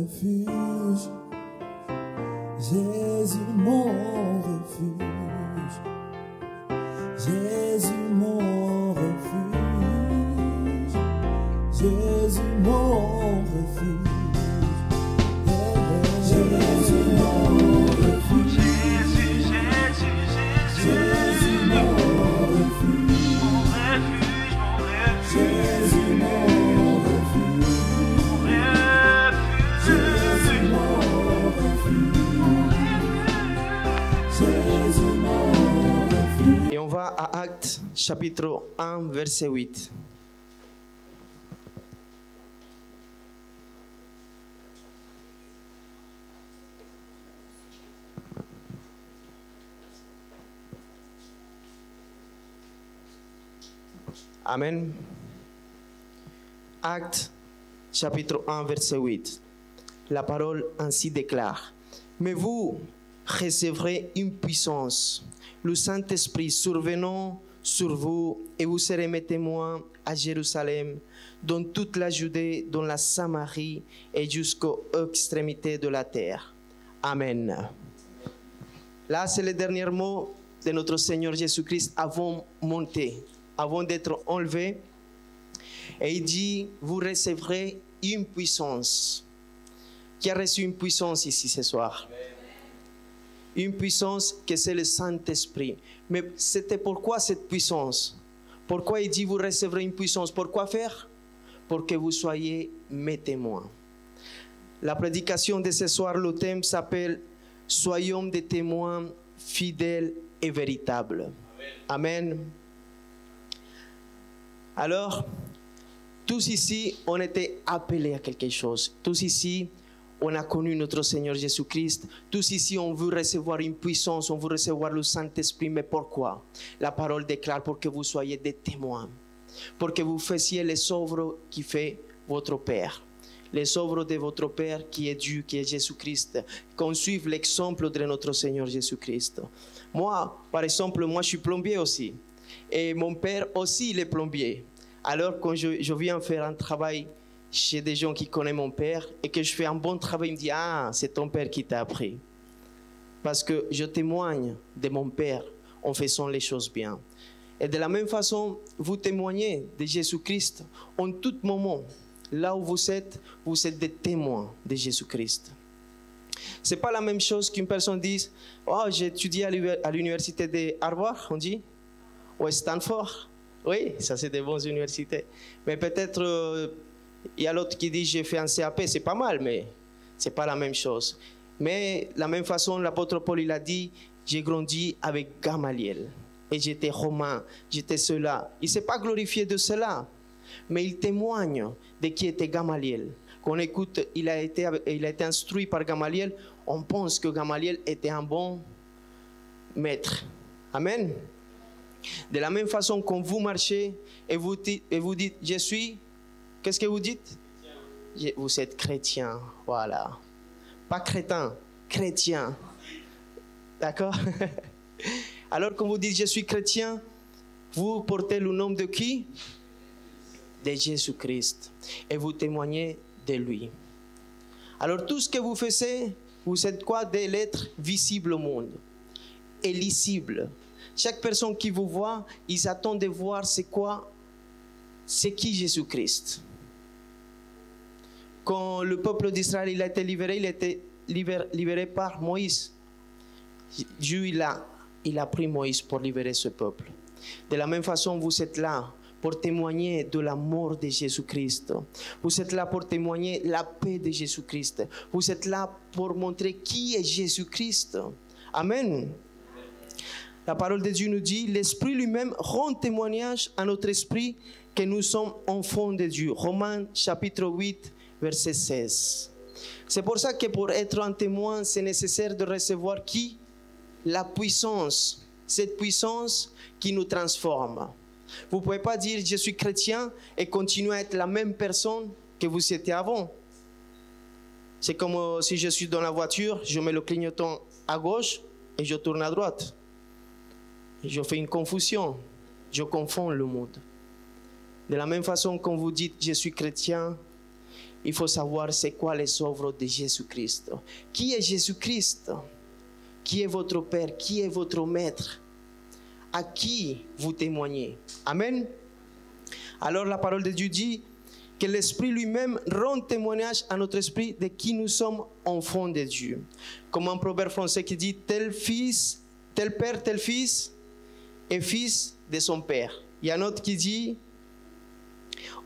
refuge. Jésus mon refuge. Jésus mon refuge. Jésus mon refuge. Jésus mon refuge. Jésus mon refuge. Jésus mon refuge. Jésus mon refuge. Jésus mon refuge. Et on va à Actes chapitre 1 verset 8. Amen. Actes chapitre 1 verset 8. La parole ainsi déclare: mais vous recevrez une puissance, le Saint-Esprit survenant sur vous, et vous serez mes témoins à Jérusalem, dans toute la Judée, dans la Samarie et jusqu'aux extrémités de la terre. Amen. Là, c'est le dernier mot de notre Seigneur Jésus-Christ avant monter, avant d'être enlevé. Et il dit, vous recevrez une puissance. Qui a reçu une puissance ici ce soir? Une puissance que c'est le Saint-Esprit. Mais c'était pourquoi cette puissance? Pourquoi il dit vous recevrez une puissance? Pourquoi faire? Pour que vous soyez mes témoins. La prédication de ce soir, le thème s'appelle soyons des témoins fidèles et véritables. Amen. Alors, tous ici, on était appelés à quelque chose. Tous ici, on a connu notre Seigneur Jésus-Christ. Tous ici, on veut recevoir une puissance, on veut recevoir le Saint-Esprit. Mais pourquoi? La parole déclare pour que vous soyez des témoins. Pour que vous fassiez les œuvres qui fait votre Père. Les œuvres de votre Père qui est Dieu, qui est Jésus-Christ. Qu'on suive l'exemple de notre Seigneur Jésus-Christ. Moi, par exemple, moi je suis plombier aussi. Et mon père aussi, il est plombier. Alors quand je viens faire un travail chez des gens qui connaissent mon père et que je fais un bon travail, il me dit, ah, c'est ton père qui t'a appris. Parce que je témoigne de mon père en faisant les choses bien. Et de la même façon, vous témoignez de Jésus-Christ en tout moment. Là où vous êtes des témoins de Jésus-Christ. Ce n'est pas la même chose qu'une personne dise, oh, j'ai étudié à l'université de Harvard, on dit, ou à Stanford. Oui, ça c'est des bonnes universités. Mais peut-être, il y a l'autre qui dit, j'ai fait un CAP, c'est pas mal, mais ce n'est pas la même chose. Mais de la même façon, l'apôtre Paul, il a dit, j'ai grandi avec Gamaliel. Et j'étais romain, j'étais cela. Il ne s'est pas glorifié de cela. Mais il témoigne de qui était Gamaliel. Quand on écoute, il a été instruit par Gamaliel, on pense que Gamaliel était un bon maître. Amen. De la même façon, quand vous marchez et vous dites, je suis, qu'est-ce que vous dites? Vous êtes chrétien, voilà. Pas crétin, chrétien. D'accord? Alors quand vous dites, je suis chrétien, vous portez le nom de qui? De Jésus-Christ. Et vous témoignez de lui. Alors tout ce que vous faites, vous êtes quoi? Des lettres visibles au monde. Et lisibles. Chaque personne qui vous voit, ils attendent de voir c'est quoi? C'est qui Jésus-Christ? Quand le peuple d'Israël il a été libéré par Moïse. Dieu il a pris Moïse pour libérer ce peuple. De la même façon, vous êtes là pour témoigner de la mort de Jésus-Christ. Vous êtes là pour témoigner la paix de Jésus-Christ. Vous êtes là pour montrer qui est Jésus-Christ. Amen. La parole de Dieu nous dit, l'Esprit lui-même rend témoignage à notre esprit que nous sommes enfants de Dieu. Romains chapitre 8, verset 16. C'est pour ça que pour être un témoin, c'est nécessaire de recevoir qui? La puissance. Cette puissance qui nous transforme. Vous ne pouvez pas dire je suis chrétien et continuer à être la même personne que vous étiez avant. C'est comme si je suis dans la voiture, je mets le clignotant à gauche et je tourne à droite. Je fais une confusion, je confonds le monde. De la même façon, quand vous dites je suis chrétien, il faut savoir c'est quoi les œuvres de Jésus-Christ. Qui est Jésus-Christ? Qui est votre Père? Qui est votre Maître? À qui vous témoignez? Amen. Alors la parole de Dieu dit que l'Esprit lui-même rend témoignage à notre esprit de qui nous sommes enfants de Dieu. Comme un proverbe français qui dit tel fils, tel père, tel fils est fils de son père. Il y a un autre qui dit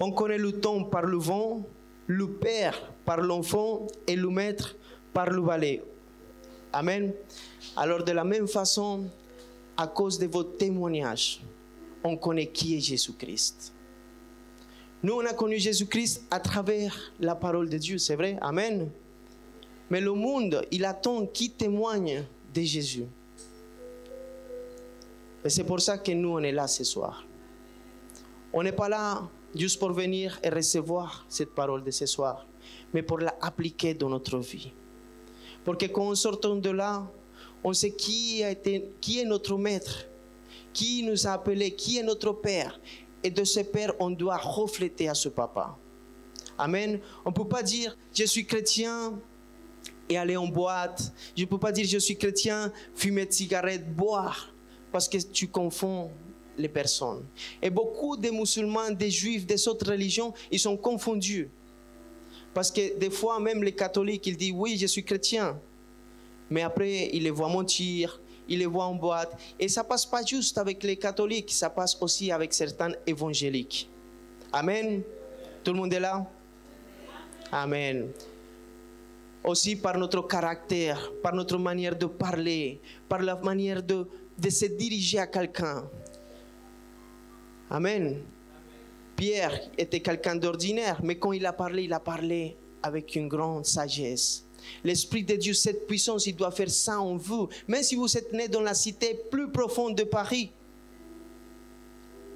on connaît le temps par le vent, le père par l'enfant et le maître par le valet. Amen. Alors de la même façon, à cause de votre témoignage, on connaît qui est Jésus-Christ. Nous, on a connu Jésus-Christ à travers la parole de Dieu, c'est vrai, amen. Mais le monde, il attend qui témoigne de Jésus. Et c'est pour ça que nous, on est là ce soir. On n'est pas là juste pour venir et recevoir cette parole de ce soir, mais pour l'appliquer dans notre vie. Pour que quand on sort de là, on sait qui est notre maître, qui nous a appelés, qui est notre Père. Et de ce Père, on doit refléter à ce Papa. Amen. On ne peut pas dire, je suis chrétien et aller en boîte. Je ne peux pas dire, je suis chrétien, fumer de cigarettes, boire. Parce que tu confonds les personnes. Et beaucoup de musulmans, des juifs, des autres religions, ils sont confondus. Parce que des fois, même les catholiques, ils disent, oui, je suis chrétien. Mais après, ils les voient mentir. Ils les voient en boîte. Et ça ne passe pas juste avec les catholiques, ça passe aussi avec certains évangéliques. Amen. Tout le monde est là? Amen. Aussi par notre caractère, par notre manière de parler, par la manière de se diriger à quelqu'un. Amen. Pierre était quelqu'un d'ordinaire, mais quand il a parlé avec une grande sagesse. L'Esprit de Dieu, cette puissance, il doit faire ça en vous. Même si vous êtes né dans la cité plus profonde de Paris.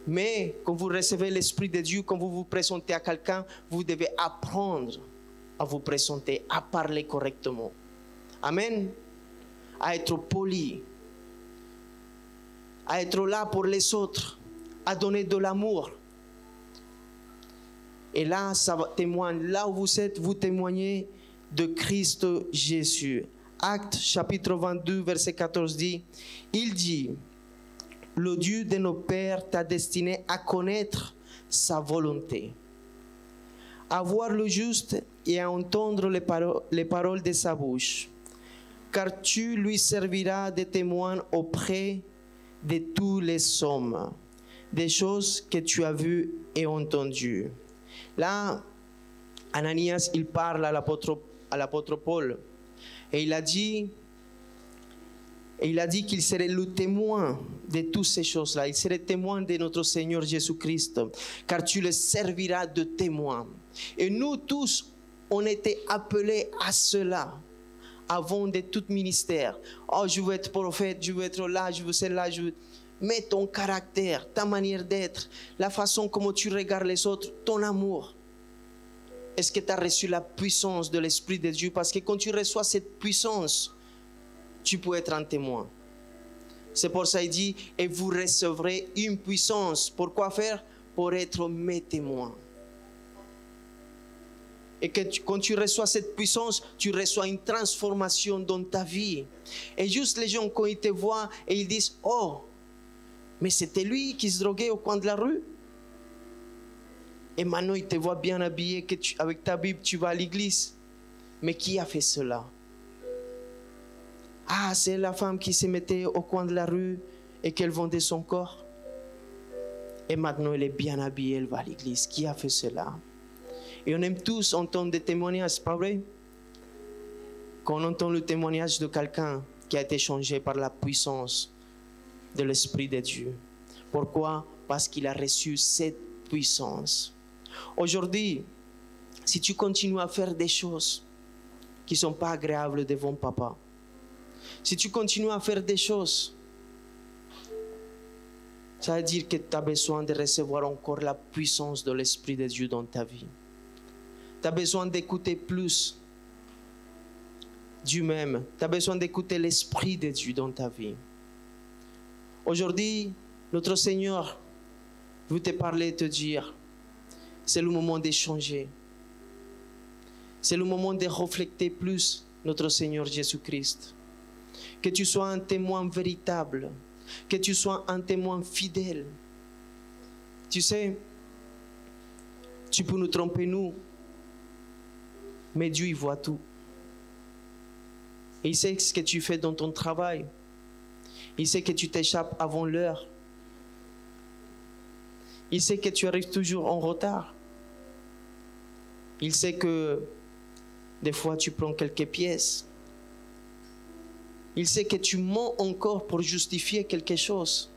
Mais quand vous recevez l'Esprit de Dieu, quand vous vous présentez à quelqu'un, vous devez apprendre à vous présenter, à parler correctement. Amen. À être poli. À être là pour les autres. À donner de l'amour. Et là, ça témoigne. Là où vous êtes, vous témoignez de Christ Jésus. Actes chapitre 22 verset 14 dit, il dit, le Dieu de nos pères t'a destiné à connaître sa volonté, à voir le juste et à entendre les paroles de sa bouche, car tu lui serviras de témoin auprès de tous les hommes, des choses que tu as vues et entendues. Là, Ananias, il parle à l'apôtre Paul et il a dit qu'il serait le témoin de toutes ces choses-là. Il serait témoin de notre Seigneur Jésus-Christ, car tu le serviras de témoin. Et nous tous, on était appelés à cela avant de tout ministère. Oh, je veux être prophète, je veux être là, je veux être là, je veux... Mais ton caractère, ta manière d'être, la façon comment tu regardes les autres, ton amour. Est-ce que tu as reçu la puissance de l'Esprit de Dieu? Parce que quand tu reçois cette puissance, tu peux être un témoin. C'est pour ça qu'il dit, et vous recevrez une puissance. Pourquoi faire? Pour être mes témoins. Et que quand tu reçois cette puissance, tu reçois une transformation dans ta vie. Et juste les gens, quand ils te voient, et ils disent, oh, mais c'était lui qui se droguait au coin de la rue. Et maintenant, il te voit bien habillé, que avec ta Bible, tu vas à l'église. Mais qui a fait cela? Ah, c'est la femme qui se mettait au coin de la rue et qu'elle vendait son corps. Et maintenant, elle est bien habillée, elle va à l'église. Qui a fait cela? Et on aime tous entendre des témoignages, pas vrai? Quand on entend le témoignage de quelqu'un qui a été changé par la puissance de l'Esprit de Dieu. Pourquoi? Parce qu'il a reçu cette puissance. Aujourd'hui, si tu continues à faire des choses qui ne sont pas agréables devant papa, si tu continues à faire des choses, ça veut dire que tu as besoin de recevoir encore la puissance de l'Esprit de Dieu dans ta vie. Tu as besoin d'écouter plus Dieu même. Tu as besoin d'écouter l'Esprit de Dieu dans ta vie. Aujourd'hui, notre Seigneur veut te parler et te dire, c'est le moment d'échanger. C'est le moment de refléter plus notre Seigneur Jésus-Christ. Que tu sois un témoin véritable, que tu sois un témoin fidèle. Tu sais, tu peux nous tromper, nous, mais Dieu, il voit tout. Et il sait ce que tu fais dans ton travail. Il sait que tu t'échappes avant l'heure. Il sait que tu arrives toujours en retard. Il sait que des fois tu prends quelques pièces. Il sait que tu mens encore pour justifier quelque chose.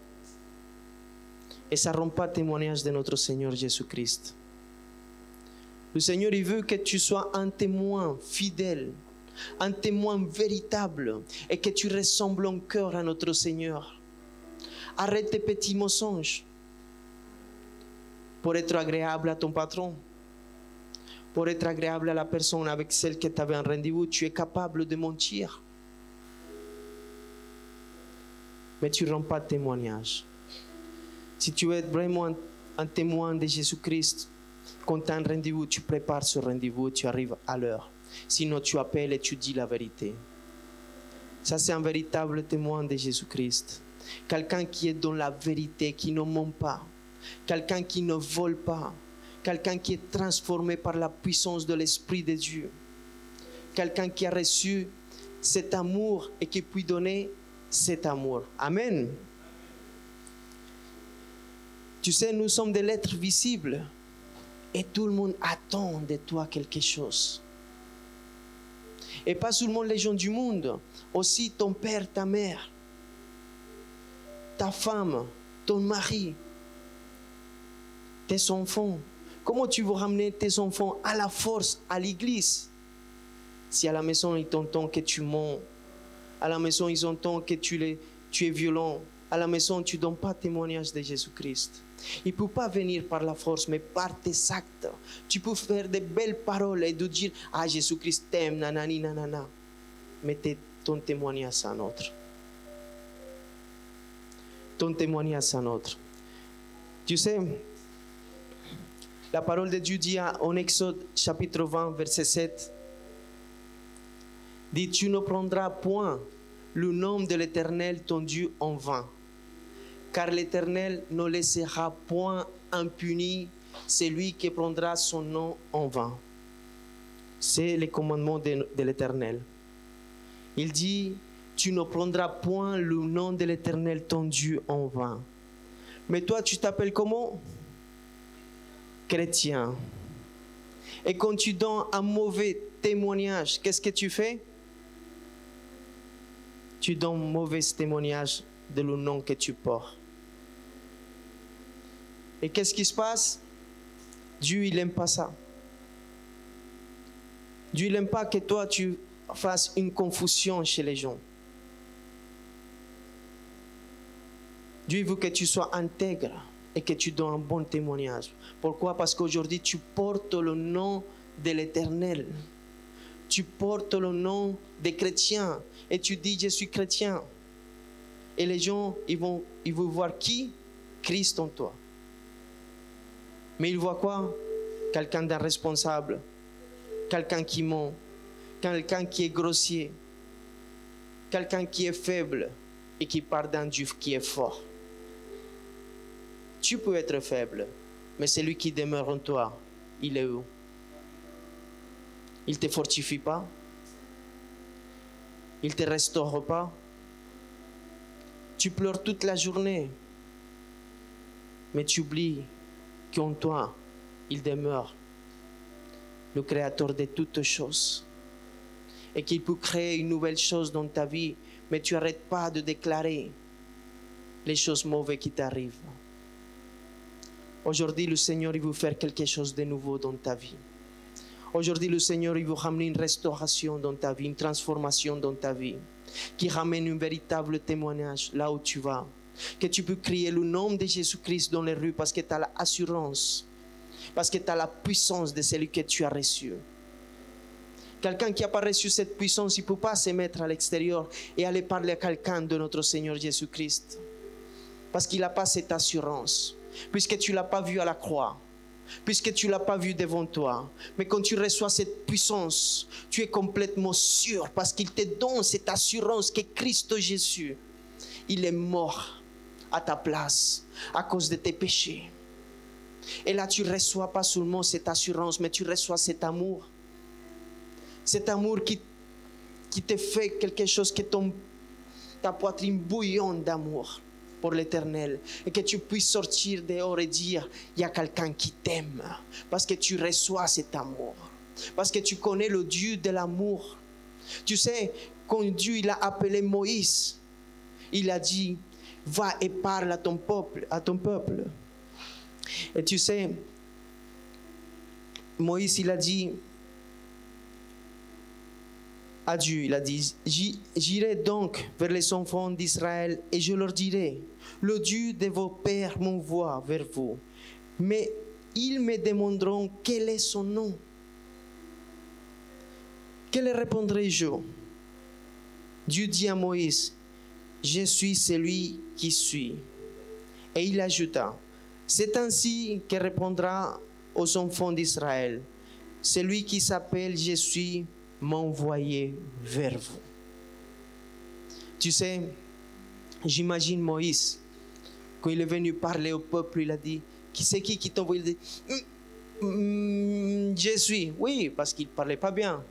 Et ça ne rend pas témoignage de notre Seigneur Jésus-Christ. Le Seigneur, il veut que tu sois un témoin fidèle, un témoin véritable et que tu ressembles en cœur à notre Seigneur. Arrête tes petits mensonges pour être agréable à ton patron, pour être agréable à la personne avec celle que tu avais un rendez-vous. Tu es capable de mentir, mais tu ne rends pas témoignage. Si tu veux être vraiment un témoin de Jésus-Christ, quand tu as un rendez-vous, tu prépares ce rendez-vous et tu arrives à l'heure. Sinon, tu appelles et tu dis la vérité. Ça, c'est un véritable témoin de Jésus-Christ. Quelqu'un qui est dans la vérité, qui ne ment pas. Quelqu'un qui ne vole pas. Quelqu'un qui est transformé par la puissance de l'Esprit de Dieu. Quelqu'un qui a reçu cet amour et qui peut donner cet amour. Amen. Tu sais, nous sommes des êtres visibles et tout le monde attend de toi quelque chose. Et pas seulement les gens du monde, aussi ton père, ta mère, ta femme, ton mari, tes enfants. Comment tu veux ramener tes enfants à la force, à l'église, si à la maison ils t'entendent que tu mens, à la maison ils entendent que tu es violent, à la maison tu ne donnes pas témoignage de Jésus-Christ. Il ne peut pas venir par la force, mais par tes actes. Tu peux faire de belles paroles et de dire « Ah, Jésus-Christ t'aime, nanani, nanana ». Mais ton témoignage c'est un autre. Ton témoignage c'est un autre. Tu sais, la parole de Dieu dit en Exode chapitre 20, verset 7, dit « Tu ne prendras point le nom de l'Éternel ton Dieu en vain. Car l'Éternel ne laissera point impuni celui qui prendra son nom en vain. » C'est le commandement de l'Éternel. Il dit, tu ne prendras point le nom de l'Éternel ton Dieu en vain. Mais toi, tu t'appelles comment? Chrétien. Et quand tu donnes un mauvais témoignage, qu'est-ce que tu fais? Tu donnes un mauvais témoignage de le nom que tu portes. Et qu'est-ce qui se passe? Dieu, il n'aime pas ça. Dieu, il n'aime pas que toi, tu fasses une confusion chez les gens. Dieu veut que tu sois intègre et que tu donnes un bon témoignage. Pourquoi? Parce qu'aujourd'hui, tu portes le nom de l'Éternel. Tu portes le nom des chrétiens et tu dis, je suis chrétien. Et les gens, ils vont voir qui? Christ en toi. Mais ils voient quoi? Quelqu'un d'irresponsable, quelqu'un qui ment, quelqu'un qui est grossier, quelqu'un qui est faible et qui parle d'un Dieu qui est fort. Tu peux être faible, mais celui qui demeure en toi, il est où? Il ne te fortifie pas? Il ne te restaure pas? Tu pleures toute la journée, mais tu oublies qu'en toi, il demeure le Créateur de toutes choses et qu'il peut créer une nouvelle chose dans ta vie, mais tu n'arrêtes pas de déclarer les choses mauvaises qui t'arrivent. Aujourd'hui, le Seigneur, il veut faire quelque chose de nouveau dans ta vie. Aujourd'hui, le Seigneur, il veut ramener une restauration dans ta vie, une transformation dans ta vie, qui ramène un véritable témoignage là où tu vas. Que tu peux crier le nom de Jésus-Christ dans les rues parce que tu as l'assurance, parce que tu as la puissance de celui que tu as reçu. Quelqu'un qui n'a pas reçu cette puissance, il ne peut pas se mettre à l'extérieur et aller parler à quelqu'un de notre Seigneur Jésus-Christ. Parce qu'il n'a pas cette assurance, puisque tu ne l'as pas vu à la croix. puisque tu ne l'as pas vu devant toi. Mais quand tu reçois cette puissance, tu es complètement sûr, parce qu'il te donne cette assurance que Christ Jésus, il est mort à ta place à cause de tes péchés. Et là, tu ne reçois pas seulement cette assurance, mais tu reçois cet amour. Cet amour qui te fait quelque chose que ta poitrine bouillonne d'amour pour l'Éternel, et que tu puisses sortir dehors et dire, il y a quelqu'un qui t'aime, parce que tu reçois cet amour, parce que tu connais le Dieu de l'amour. Tu sais, quand Dieu il a appelé Moïse, il a dit, va et parle à ton peuple. Et tu sais, Moïse il a dit à Dieu, il a dit, j'irai donc vers les enfants d'Israël et je leur dirai, le Dieu de vos pères m'envoie vers vous, mais ils me demanderont quel est son nom. Que leur répondrai-je? Dieu dit à Moïse, je suis celui qui suis. Et il ajouta, c'est ainsi que répondra aux enfants d'Israël, celui qui s'appelle je suis m'a envoyé vers vous. Tu sais, j'imagine Moïse, quand il est venu parler au peuple, il a dit, qui c'est qui t'a envoyé? Il dit, je suis. Oui, parce qu'il ne parlait pas bien.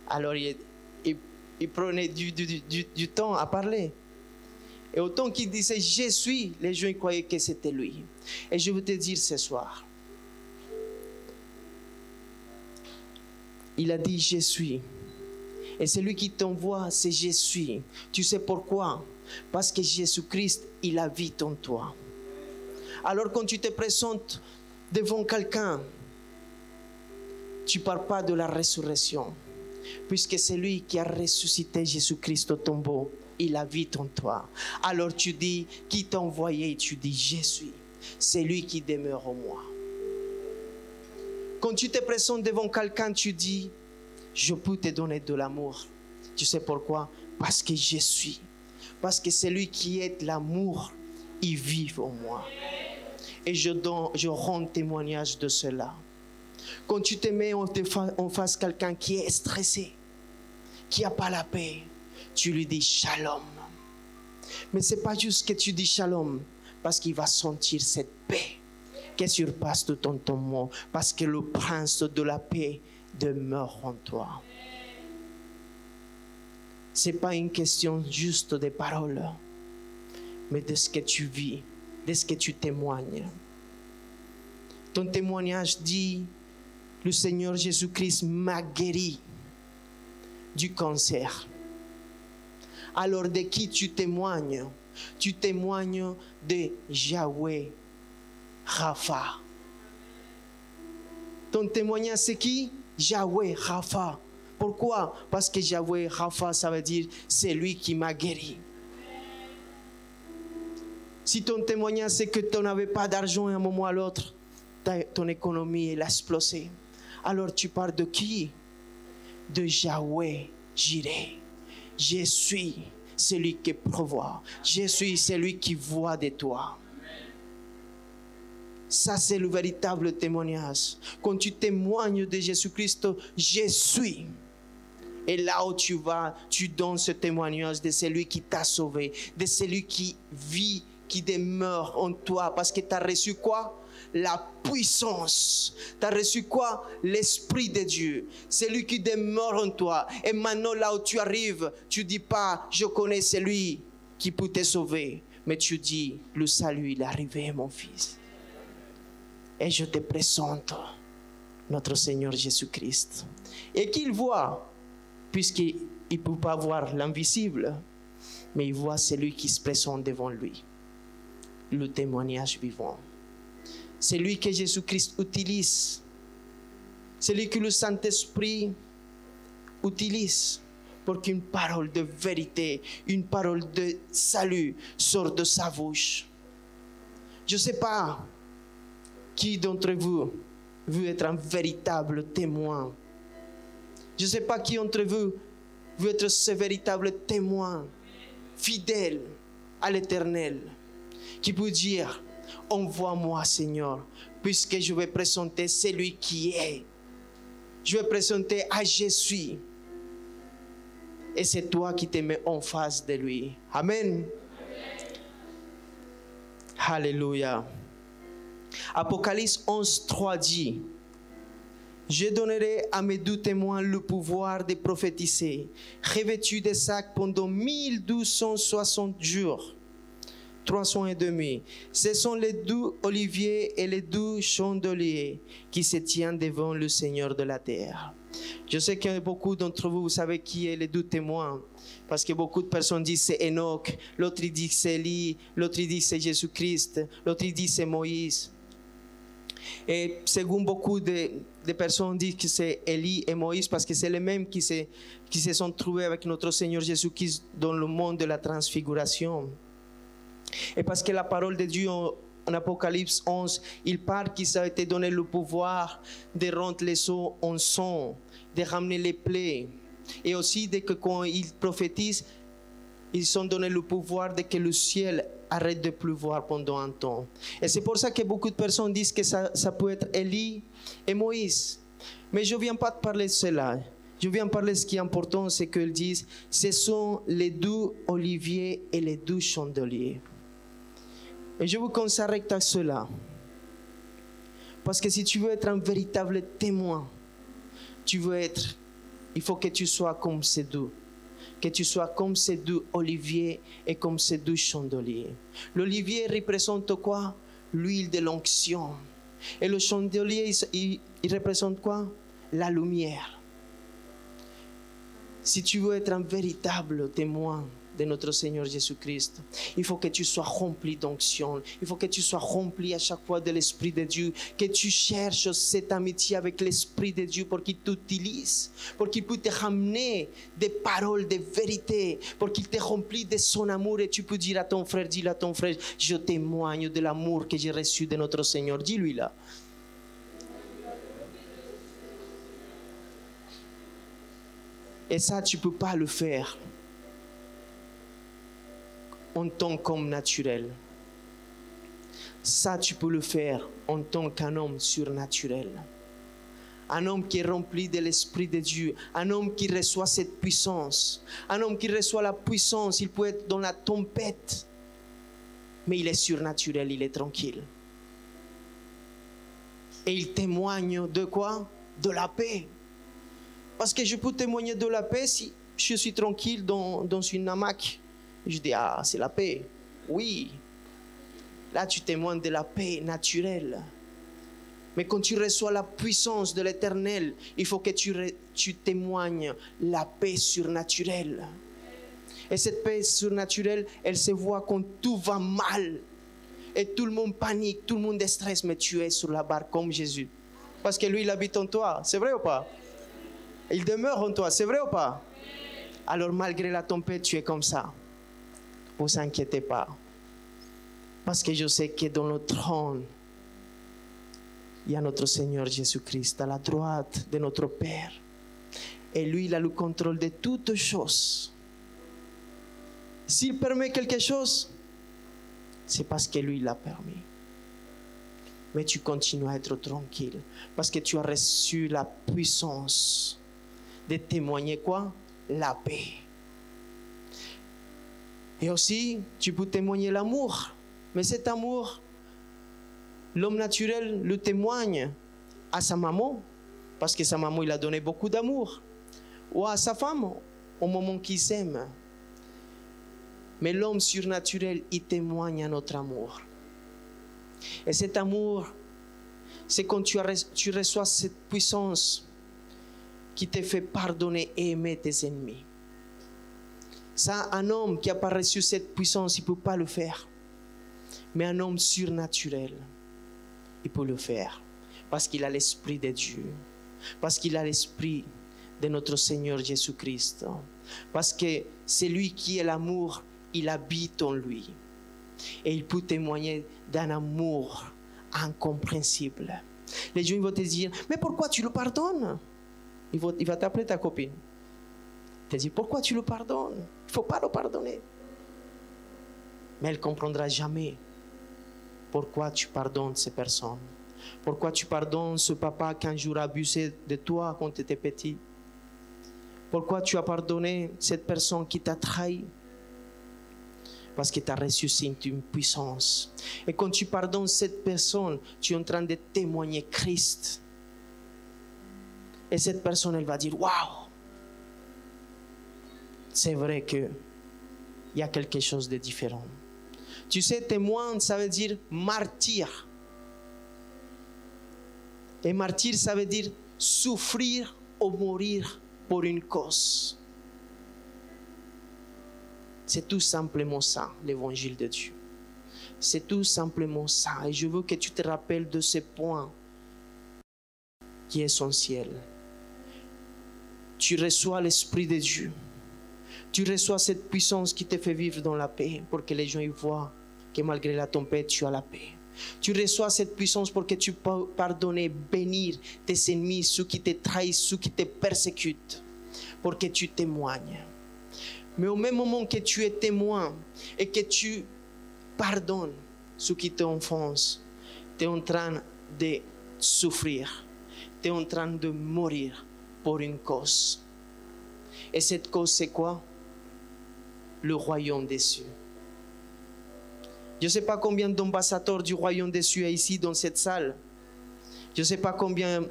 Alors il prenait du temps à parler. Et autant qu'il disait je suis, les gens croyaient que c'était lui. Et je veux te dire ce soir, il a dit je suis. Et celui qui t'envoie, c'est je suis. Tu sais pourquoi? Parce que Jésus-Christ, il habite en toi. Alors quand tu te présentes devant quelqu'un, tu ne parles pas de la résurrection. Puisque c'est lui qui a ressuscité Jésus-Christ au tombeau, il habite en toi. Alors tu dis, qui t'a envoyé? Tu dis, je suis. C'est lui qui demeure en moi. Quand tu te présentes devant quelqu'un, tu dis, je peux te donner de l'amour. Tu sais pourquoi? Parce que je suis. Parce que c'est lui qui est l'amour, il vit en moi. Et je rends témoignage de cela. Quand tu te mets en face quelqu'un qui est stressé, qui n'a pas la paix, tu lui dis shalom. Mais ce n'est pas juste que tu dis shalom, parce qu'il va sentir cette paix qui surpasse tout entendement, parce que le prince de la paix demeure en toi. Ce n'est pas une question juste de paroles, mais de ce que tu vis, de ce que tu témoignes. Ton témoignage dit, le Seigneur Jésus-Christ m'a guéri du cancer. Alors de qui tu témoignes? Tu témoignes de Yahweh Rapha. Ton témoignage c'est qui? Yahweh Rapha. Pourquoi? Parce que Yahweh Rapha, ça veut dire c'est lui qui m'a guéri. Si ton témoignage c'est que tu n'avais pas d'argent à un moment ou à l'autre, ton économie elle a explosé. Alors tu parles de qui? De Yahweh Jireh. Je suis celui qui prévoit. Je suis celui qui voit de toi. Ça, c'est le véritable témoignage. Quand tu témoignes de Jésus-Christ, je suis. Et là où tu vas, tu donnes ce témoignage de celui qui t'a sauvé, de celui qui vit, qui demeure en toi. Parce que tu as reçu quoi? La puissance. Tu as reçu quoi? L'Esprit de Dieu. C'est lui qui demeure en toi. Et maintenant, là où tu arrives, tu ne dis pas, je connais celui qui peut te sauver. Mais tu dis, le salut, il est arrivé, mon fils. Et je te présente notre Seigneur Jésus-Christ. Et qu'il voit, puisqu'il ne peut pas voir l'invisible, mais il voit celui qui se présente devant lui. Le témoignage vivant. C'est lui que Jésus-Christ utilise. C'est lui que le Saint-Esprit utilise pour qu'une parole de vérité, une parole de salut sorte de sa bouche. Je ne sais pas qui d'entre vous veut être un véritable témoin. Je ne sais pas qui d'entre vous veut être ce véritable témoin, fidèle à l'Éternel, qui peut dire, Envoie-moi, Seigneur, puisque je vais présenter celui qui est. Je vais présenter à Jésus. Et c'est toi qui te mets en face de lui. Amen. Alléluia. Apocalypse 11, 3 dit: je donnerai à mes 2 témoins le pouvoir de prophétiser, revêtus de sacs pendant 1260 jours, 3 ans et demi. Ce sont les 2 oliviers et les 2 chandeliers qui se tiennent devant le Seigneur de la terre. Je sais que beaucoup d'entre vous, vous savez qui est les 2 témoins, parce que beaucoup de personnes disent c'est Enoch, l'autre dit c'est Élie, l'autre dit c'est Jésus-Christ, l'autre dit c'est Moïse. Et selon beaucoup de personnes disent que c'est Élie et Moïse parce que c'est les mêmes qui se sont trouvés avec notre Seigneur Jésus-Christ dans le monde de la transfiguration. Et parce que la parole de Dieu en Apocalypse 11, il parle qu'il a été donné le pouvoir de rendre les eaux en sang, de ramener les plaies. Et aussi que quand ils prophétisent, ils sont donné le pouvoir de que le ciel arrête de pleuvoir pendant un temps. Et c'est pour ça que beaucoup de personnes disent que ça peut être Élie et Moïse. Mais je ne viens pas de parler de cela. Je viens parler de ce qui est important, c'est qu'ils disent, ce sont les 2 oliviers et les 2 chandeliers. Et je vous consacre à cela. Parce que si tu veux être un véritable témoin, il faut que tu sois comme ces 2. Que tu sois comme ces 2 oliviers et comme ces 2 chandeliers. L'olivier représente quoi? L'huile de l'onction. Et le chandelier, il représente quoi? La lumière. Si tu veux être un véritable témoin de notre Seigneur Jésus-Christ, il faut que tu sois rempli d'onction. Il faut que tu sois rempli à chaque fois de l'Esprit de Dieu. Que tu cherches cette amitié avec l'Esprit de Dieu pour qu'il t'utilise, pour qu'il puisse te ramener des paroles de vérité, pour qu'il te remplisse de son amour. Et tu peux dire à ton frère, dis-le à ton frère, je témoigne de l'amour que j'ai reçu de notre Seigneur. Dis-lui là. Et ça, tu ne peux pas le faire en tant qu'homme naturel. Ça, tu peux le faire en tant qu'un homme surnaturel. Un homme qui est rempli de l'Esprit de Dieu. Un homme qui reçoit cette puissance. Un homme qui reçoit la puissance. Il peut être dans la tempête, mais il est surnaturel, il est tranquille. Et il témoigne de quoi? De la paix. Parce que je peux témoigner de la paix si je suis tranquille dans une hamac. Je dis, ah, c'est la paix. Oui. Là, tu témoignes de la paix naturelle. Mais quand tu reçois la puissance de l'Éternel, il faut que tu témoignes la paix surnaturelle. Et cette paix surnaturelle, elle se voit quand tout va mal. Et tout le monde panique, tout le monde est stressé, mais tu es sur la barre comme Jésus. Parce que lui, il habite en toi. C'est vrai ou pas? Il demeure en toi. C'est vrai ou pas? Alors, malgré la tempête, tu es comme ça. Ne vous inquiétez pas. Parce que je sais que dans le trône, il y a notre Seigneur Jésus-Christ à la droite de notre Père. Et lui, il a le contrôle de toutes choses. S'il permet quelque chose, c'est parce que lui l'a permis. Mais tu continues à être tranquille. Parce que tu as reçu la puissance de témoigner quoi? La paix. Et aussi, tu peux témoigner l'amour. Mais cet amour, l'homme naturel le témoigne à sa maman, parce que sa maman, il a donné beaucoup d'amour. Ou à sa femme, au moment qu'ils s'aiment. Mais l'homme surnaturel, il témoigne à notre amour. Et cet amour, c'est quand tu reçois cette puissance qui te fait pardonner et aimer tes ennemis. Ça, un homme qui n'a pas reçu cette puissance, il ne peut pas le faire. Mais un homme surnaturel, il peut le faire. Parce qu'il a l'Esprit de Dieu. Parce qu'il a l'Esprit de notre Seigneur Jésus-Christ. Parce que c'est lui qui est l'amour, il habite en lui. Et il peut témoigner d'un amour incompréhensible. Les gens vont te dire, mais pourquoi tu le pardonnes? Il va t'appeler ta copine. Te dire, pourquoi tu le pardonnes? Il ne faut pas le pardonner. Mais elle ne comprendra jamais Pourquoi tu pardonnes ces personnes? Pourquoi tu pardonnes ce papa qui un jour a abusé de toi quand tu étais petit? Pourquoi tu as pardonné cette personne qui t'a trahi? Parce que tu as reçu une puissance. Et quand tu pardonnes cette personne, tu es en train de témoigner Christ. Et cette personne, elle va dire, waouh, c'est vrai qu'il y a quelque chose de différent. Tu sais, témoin, ça veut dire martyr. Et martyr, ça veut dire souffrir ou mourir pour une cause. C'est tout simplement ça, l'évangile de Dieu. C'est tout simplement ça. Et je veux que tu te rappelles de ce point qui est essentiel. Tu reçois l'Esprit de Dieu. Tu reçois cette puissance qui te fait vivre dans la paix pour que les gens y voient que malgré la tempête, tu as la paix. Tu reçois cette puissance pour que tu peux pardonner, bénir tes ennemis, ceux qui te trahissent, ceux qui te persécutent, pour que tu témoignes. Mais au même moment que tu es témoin et que tu pardonnes ceux qui t'offensent, tu es en train de souffrir, tu es en train de mourir pour une cause. Et cette cause, c'est quoi? Le royaume des cieux. Je ne sais pas combien d'ambassadeurs du royaume des cieux est ici dans cette salle. Je ne sais pas combien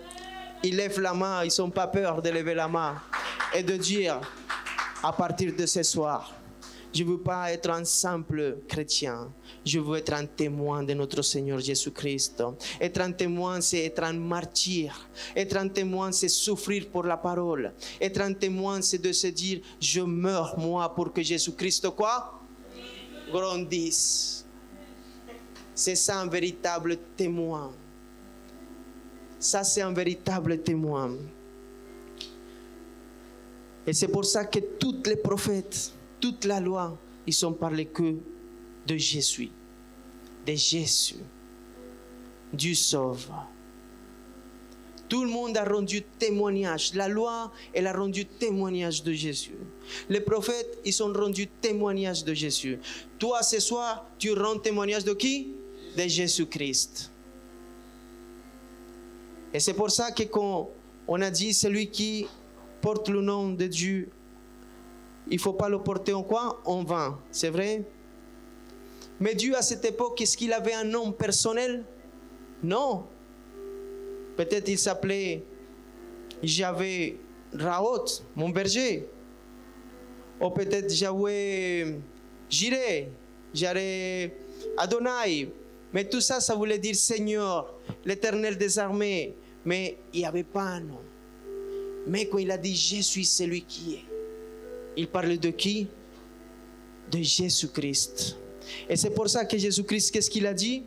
ils lèvent la main, ils n'ont pas peur de lever la main et de dire à partir de ce soir, je ne veux pas être un simple chrétien, je veux être un témoin de notre Seigneur Jésus-Christ. Être un témoin, c'est être un martyr. Être un témoin, c'est souffrir pour la parole. Être un témoin, c'est de se dire, je meurs moi pour que Jésus-Christ quoi? Grandisse. C'est ça un véritable témoin. Ça, c'est un véritable témoin. Et c'est pour ça que tous les prophètes, toute la loi, ils sont parlé que de Jésus. De Jésus. Dieu sauve. Tout le monde a rendu témoignage. La loi, elle a rendu témoignage de Jésus. Les prophètes, ils ont rendu témoignage de Jésus. Toi, ce soir, tu rends témoignage de qui? De Jésus-Christ. Et c'est pour ça que quand on a dit celui qui porte le nom de Dieu, il ne faut pas le porter en quoi? En vain. C'est vrai? Mais Dieu, à cette époque, est-ce qu'il avait un nom personnel? Non. Peut-être il s'appelait Yahvé Raot, mon berger. Ou peut-être Yahvé Jireh, Yahvé Adonai. Mais tout ça, ça voulait dire Seigneur, l'Éternel des armées. Mais il n'y avait pas un nom. Mais quand il a dit je suis celui qui est, il parlait de qui? De Jésus-Christ. Et c'est pour ça que Jésus-Christ, qu'est-ce qu'il a dit?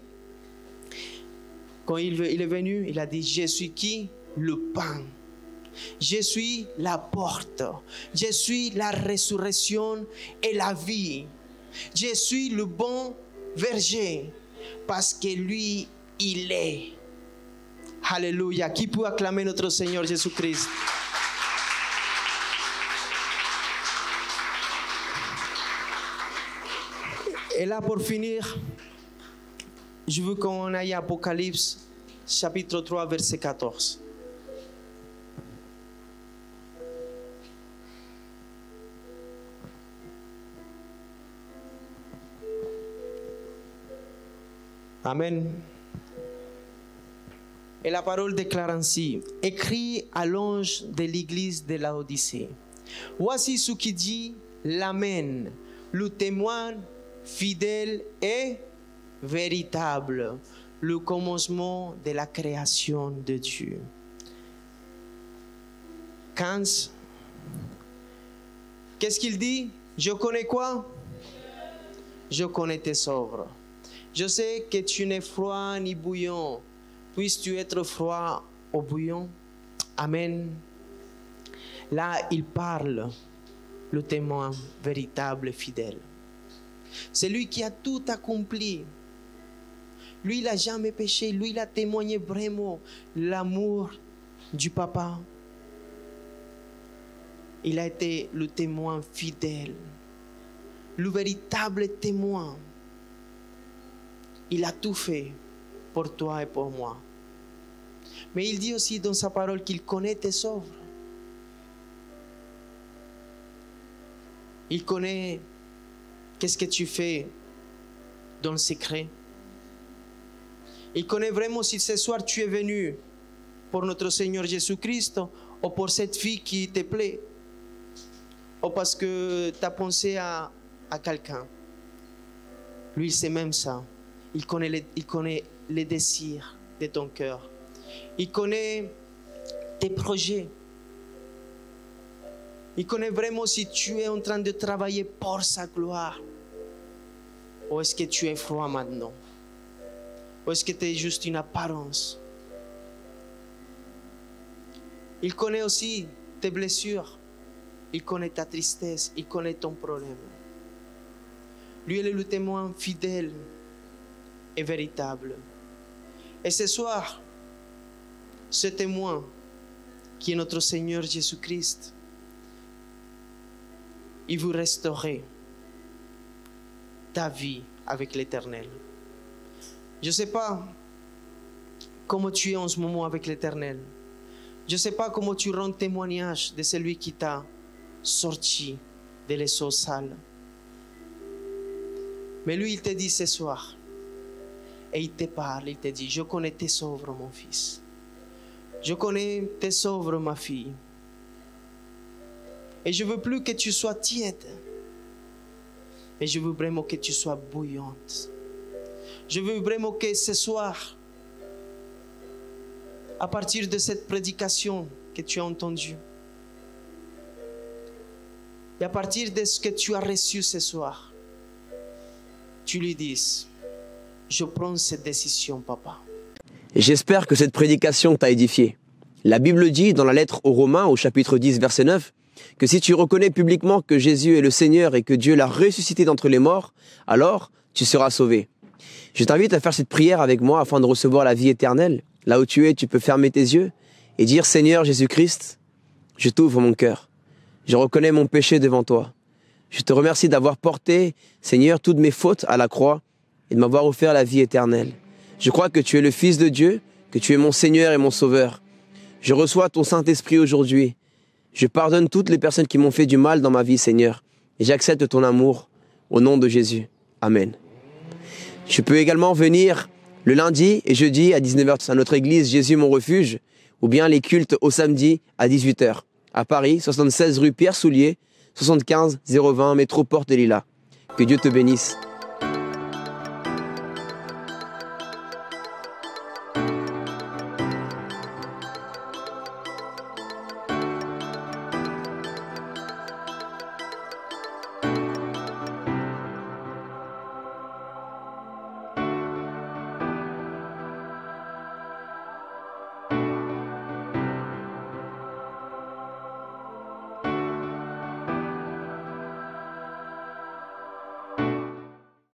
Quand il est venu, il a dit je suis qui? Le pain. Je suis la porte. Je suis la résurrection et la vie. Je suis le bon berger. Parce que lui, il est. Alléluia. Qui peut acclamer notre Seigneur Jésus-Christ? Et là, pour finir, je veux qu'on aille à Apocalypse, chapitre 3, verset 14. Amen. Et la parole déclare ainsi: écrit à l'ange de l'église de Laodicée. Voici ce qui dit l'Amen, le témoin fidèle et véritable, le commencement de la création de Dieu. 15. Qu'est-ce qu'il dit? Je connais quoi? Je connais tes œuvres. Je sais que tu n'es froid ni bouillant. Puisses-tu être froid ou bouillant? Amen. Là, il parle, le témoin véritable, fidèle. C'est lui qui a tout accompli. Lui, il n'a jamais péché. Lui, il a témoigné vraiment l'amour du papa. Il a été le témoin fidèle. Le véritable témoin. Il a tout fait pour toi et pour moi. Mais il dit aussi dans sa parole qu'il connaît tes œuvres. Il connaît qu'est-ce que tu fais dans le secret. Il connaît vraiment si ce soir tu es venu pour notre Seigneur Jésus-Christ ou pour cette fille qui te plaît ou parce que tu as pensé à quelqu'un. Lui, c'est même ça. Il connaît les désirs de ton cœur. Il connaît tes projets. Il connaît vraiment si tu es en train de travailler pour sa gloire ou est-ce que tu es froid maintenant. Ou est-ce que tu es juste une apparence? Il connaît aussi tes blessures. Il connaît ta tristesse. Il connaît ton problème. Lui, il est le témoin fidèle et véritable. Et ce soir, ce témoin qui est notre Seigneur Jésus-Christ, il vous restaurer ta vie avec l'Éternel. Je ne sais pas comment tu es en ce moment avec l'Éternel. Je ne sais pas comment tu rends témoignage de celui qui t'a sorti de les eaux sales. Mais lui, il te dit ce soir, et il te parle, il te dit, je connais tes œuvres, mon fils. Je connais tes œuvres, ma fille. Et je ne veux plus que tu sois tiède. Et je veux vraiment que tu sois bouillante. Je veux vraiment que ce soir, à partir de cette prédication que tu as entendue, et à partir de ce que tu as reçu ce soir, tu lui dises, je prends cette décision, papa. J'espère que cette prédication t'a édifié. La Bible dit dans la lettre aux Romains, au chapitre 10, verset 9, que si tu reconnais publiquement que Jésus est le Seigneur et que Dieu l'a ressuscité d'entre les morts, alors tu seras sauvé. Je t'invite à faire cette prière avec moi afin de recevoir la vie éternelle. Là où tu es, tu peux fermer tes yeux et dire « Seigneur Jésus-Christ, je t'ouvre mon cœur. Je reconnais mon péché devant toi. Je te remercie d'avoir porté, Seigneur, toutes mes fautes à la croix et de m'avoir offert la vie éternelle. Je crois que tu es le Fils de Dieu, que tu es mon Seigneur et mon Sauveur. Je reçois ton Saint-Esprit aujourd'hui. Je pardonne toutes les personnes qui m'ont fait du mal dans ma vie, Seigneur. Et j'accepte ton amour au nom de Jésus. Amen. Je peux également venir le lundi et jeudi à 19h à notre église Jésus mon refuge ou bien les cultes au samedi à 18h à Paris, 76 rue Pierre Soulier, 75 020 métro Porte des Lilas. Que Dieu te bénisse.